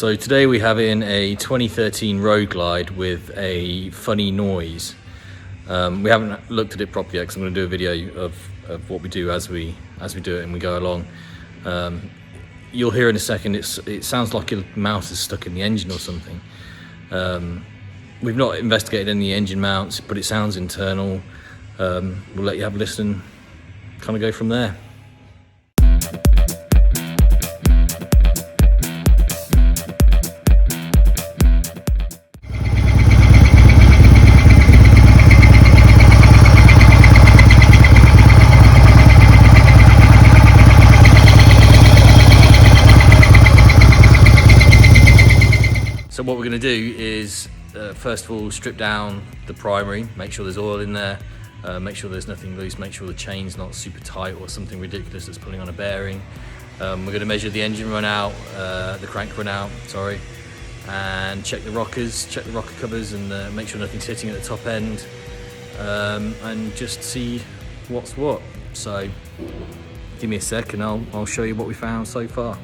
So today we have in a 2013 Roadglide with a funny noise. We haven't looked at it properly yet because I'm going to do a video of what we do as we do it and we go along. You'll hear in a second it sounds like a mouse is stuck in the engine or something. We've not investigated any engine mounts, but it sounds internal. We'll let you have a listen, kind of go from there. So what we're going to do is first of all strip down the primary, make sure there's oil in there, make sure there's nothing loose, make sure the chain's not super tight or something ridiculous that's pulling on a bearing. We're going to measure the engine run out, the crank run out, sorry, and check the rockers, check the rocker covers, and make sure nothing's hitting at the top end, and just see what's what. So give me a sec and I'll show you what we found so far.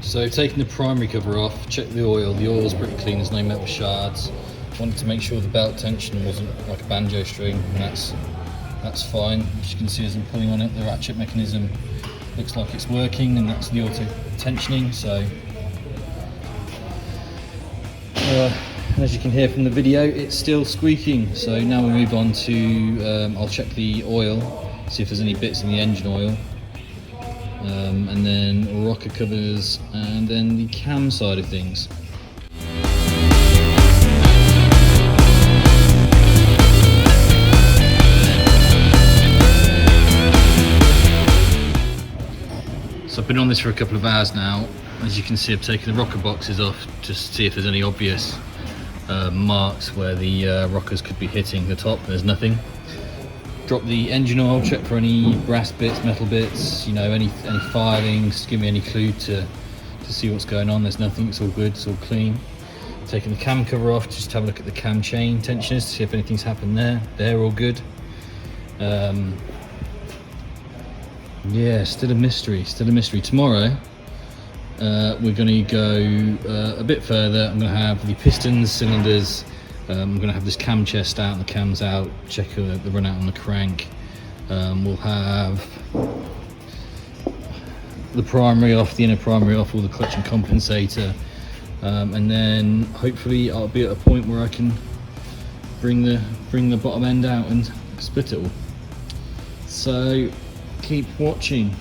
So taking the primary cover off, check the oil's pretty clean, there's no metal shards. Wanted to make sure the belt tension wasn't like a banjo string, and that's fine. As you can see as I'm pulling on it, the ratchet mechanism looks like it's working, and that's the auto tensioning. So as you can hear from the video, it's still squeaking. So now we move on to, I'll check the oil, see if there's any bits in the engine oil. And then rocker covers, and then the cam side of things. So I've been on this for a couple of hours now. As you can see, I've taken the rocker boxes off just to see if there's any obvious marks where the rockers could be hitting the top. There's nothing. Drop the engine oil, check for any brass bits, metal bits, you know, any filings, give me any clue to see what's going on. There's nothing, it's all good, it's all clean. Taking the cam cover off, just have a look at the cam chain tensioners to see if anything's happened there. They're all good. Yeah, still a mystery, Tomorrow, we're gonna go a bit further. I'm gonna have the pistons, cylinders, I'm going to have this cam chest out and the cams out, check the run out on the crank. We'll have the primary off, the inner primary off, all the clutch and compensator, and then hopefully I'll be at a point where I can bring the bottom end out and split it all. So keep watching.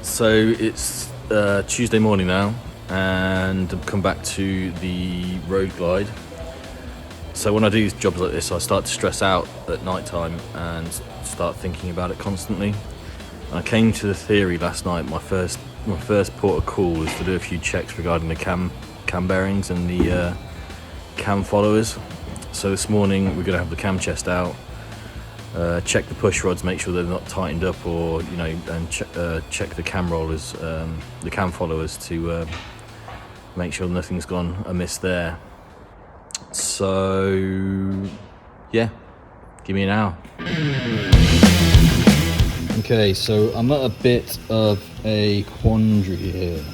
So it's Tuesday morning now, and I've come back to the Roadglide. So when I do jobs like this, I start to stress out at night time and start thinking about it constantly. And I came to the theory last night, my first port of call was to do a few checks regarding the cam bearings and the cam followers. So this morning we're going to have the cam chest out, check the push rods, make sure they're not tightened up, or you know, and check the cam rollers, the cam followers, to make sure nothing's gone amiss there. So yeah, give me an hour. Okay, so I'm at a bit of a quandary here.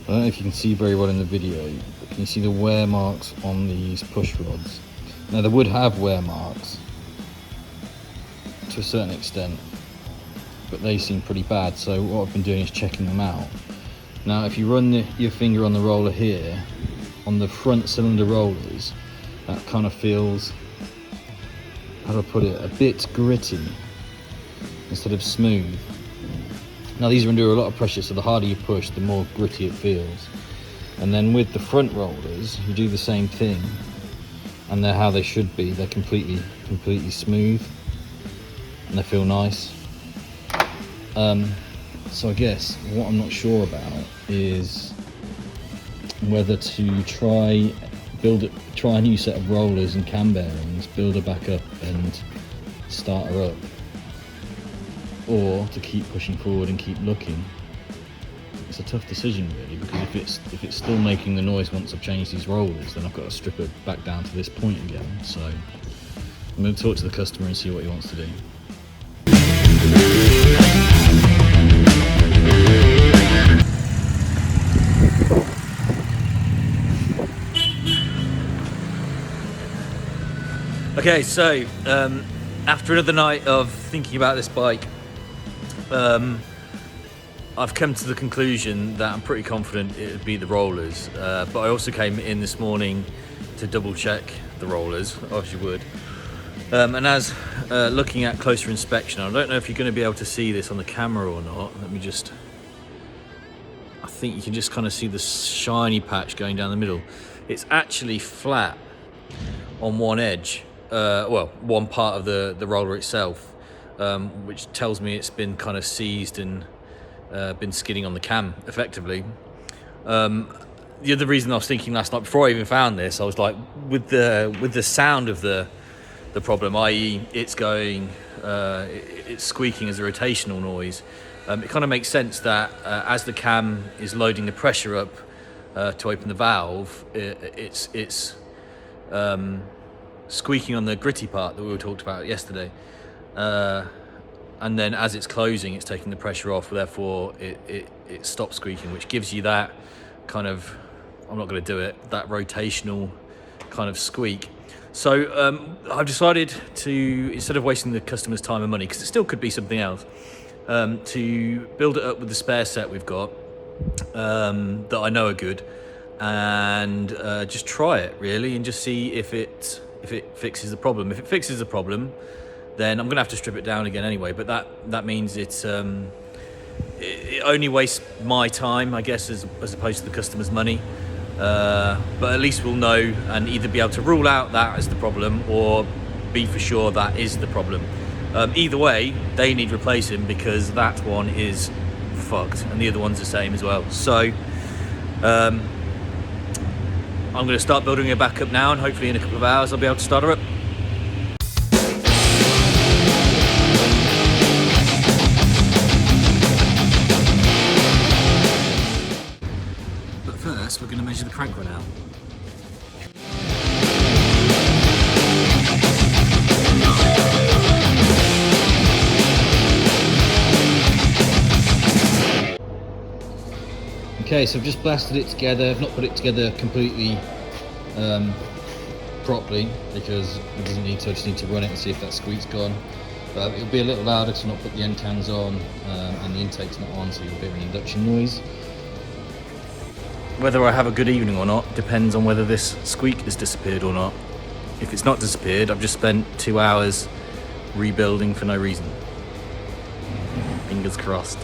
I don't know if you can see very well in the video, but can you see the wear marks on these push rods? Now they would have wear marks to a certain extent, but they seem pretty bad, so what I've been doing is checking them out. Now if you run your finger on the roller here, on the front cylinder rollers, that kind of feels, how do I put it, a bit gritty instead of smooth. Now these are under a lot of pressure, so the harder you push, the more gritty it feels. And then with the front rollers, you do the same thing, and they're how they should be. They're completely smooth, and they feel nice. So I guess what I'm not sure about is whether to try a new set of rollers and cam bearings, build her back up and start her up. or to keep pushing forward and keep looking. It's a tough decision really, because if it's still making the noise once I've changed these rollers, then I've got to strip it back down to this point again. So I'm going to talk to the customer and see what he wants to do. Okay, so after another night of thinking about this bike, I've come to the conclusion that I'm pretty confident it would be the rollers, but I also came in this morning to double check the rollers, as you would. And as looking at closer inspection, I don't know if you're going to be able to see this on the camera or not. I think you can just kind of see the shiny patch going down the middle. It's actually flat on one edge, well, one part of the roller itself, which tells me it's been kind of seized and been skidding on the cam effectively. The other reason I was thinking last night, before I even found this, I was like, with the sound of the problem, i.e. it's going, it's squeaking as a rotational noise, it kind of makes sense that as the cam is loading the pressure up to open the valve, it's squeaking on the gritty part that we were talked about yesterday. And then as it's closing, it's taking the pressure off, therefore it stops squeaking, which gives you that kind of, I'm not going to do it, that rotational kind of squeak. So I've decided to, instead of wasting the customer's time and money, because it still could be something else, to build it up with the spare set we've got that I know are good, and just try it really and just see if it fixes the problem. If it fixes the problem, then I'm gonna have to strip it down again anyway, but that means it only wastes my time, I guess, as opposed to the customer's money. But at least we'll know and either be able to rule out that as the problem or be for sure that is the problem. Either way, they need replacing because that one is fucked and the other one's the same as well. So I'm gonna start building it back up now, and hopefully in a couple of hours I'll be able to start her up. First, we're going to measure the crank run out. Okay, so I've just blasted it together. I've not put it together completely properly because it doesn't need to. I just need to run it and see if that squeak's gone. But it'll be a little louder to not put the end cans on, and the intake's not on, so you'll hear an induction noise. Whether I have a good evening or not depends on whether this squeak has disappeared or not. If it's not disappeared, I've just spent 2 hours rebuilding for no reason. Fingers crossed.